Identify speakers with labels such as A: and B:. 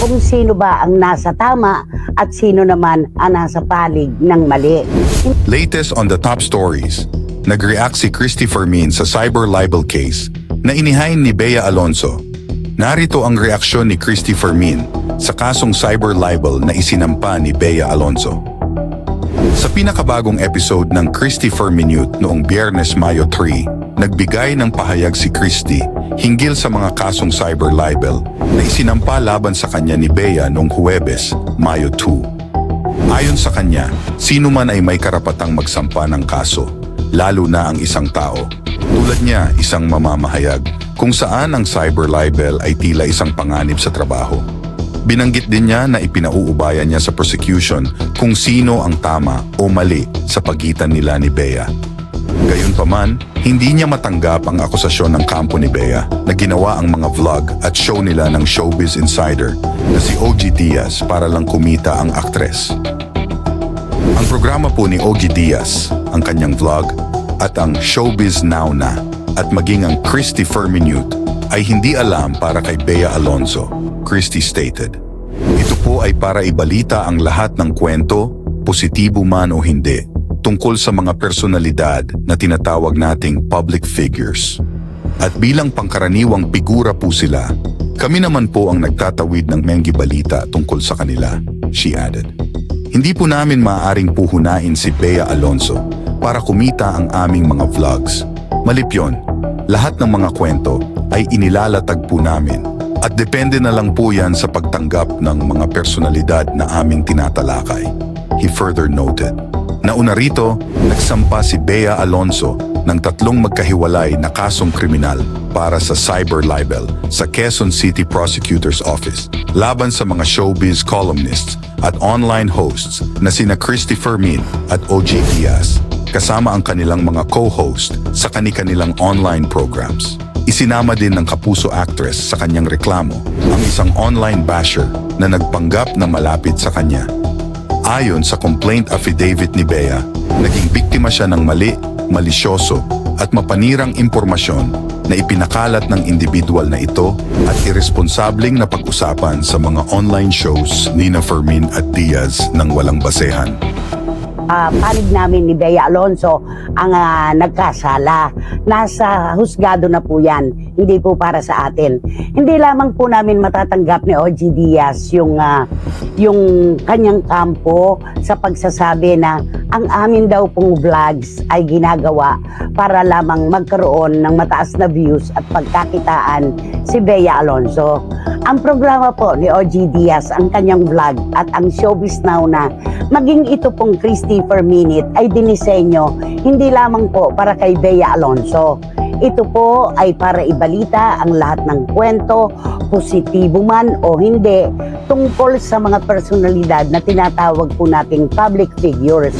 A: kung sino ba ang nasa tama at sino naman ang nasa palig ng mali.
B: Latest on the top stories, nag-react si Christy Fermin sa cyber libel case na inihain ni Bea Alonzo. Narito ang reaksyon ni Christy Fermin sa kasong cyber libel na isinampa ni Bea Alonzo. Sa pinakabagong episode ng Christy Ferminute noong Biyernes, Mayo 3, nagbigay ng pahayag si Christy hinggil sa mga kasong cyber libel na isinampa laban sa kanya ni Bea noong Huwebes, Mayo 2. Ayon sa kanya, sino man ay may karapatang magsampa ng kaso, lalo na ang isang tao. Tulad niya, isang mamamahayag, kung saan ang cyber libel ay tila isang panganib sa trabaho. Binanggit din niya na ipinauubayan niya sa prosecution kung sino ang tama o mali sa pagitan nila ni Bea. Gayunpaman, hindi niya matanggap ang akusasyon ng kampo ni Bea na ginawa ang mga vlog at show nila ng Showbiz Insider na si OG Diaz para lang kumita ang aktres. Ang programa po ni OG Diaz, ang kanyang vlog, at ang Showbiz Now Na at maging ang Christy Ferminute ay hindi alam para kay Bea Alonzo, Christy stated. Ito po ay para ibalita ang lahat ng kwento, positibo man o hindi, tungkol sa mga personalidad na tinatawag nating public figures. At bilang pangkaraniwang figura po sila, kami naman po ang nagtatawid ng menggi balita tungkol sa kanila, she added. Hindi po namin maaaring puhunain si Bea Alonzo para kumita ang aming mga vlogs. Malipyon, lahat ng mga kwento ay inilalatag po namin at depende na lang po yan sa pagtanggap ng mga personalidad na aming tinatalakay. He further noted. Nauna rito, nagsampa si Bea Alonzo ng 3 magkahiwalay na kasong kriminal para sa cyber libel sa Quezon City Prosecutor's Office laban sa mga showbiz columnists at online hosts na sina Christy Fermin at OG Diaz, kasama ang kanilang mga co-host sa kani-kanilang online programs. Isinama din ng kapuso actress sa kanyang reklamo ang isang online basher na nagpanggap na malapit sa kanya. Ayon sa complaint affidavit ni Bea, naging biktima siya ng mali, malisyoso at mapanirang impormasyon na ipinakalat ng individual na ito at irresponsableng na pag-usapan sa mga online shows ni Fermin at Diaz ng walang basehan.
A: Panig namin ni Bea Alonzo ang nagkasala. Nasa husgado na po yan, hindi po para sa atin. Hindi lamang po namin matatanggap ni OG Diaz yung kanyang kampo sa pagsasabi na ang amin daw pong vlogs ay ginagawa para lamang magkaroon ng mataas na views at pagkakitaan si Bea Alonzo. Ang programa po ni OG Diaz, ang kanyang vlog at ang Showbiz Now Na, maging ito pong Christy Ferminute ay dinisenyo hindi lamang po para kay Bea Alonzo. Ito po ay para ibalita ang lahat ng kwento, positibo man o hindi, tungkol sa mga personalidad na tinatawag po nating public figures.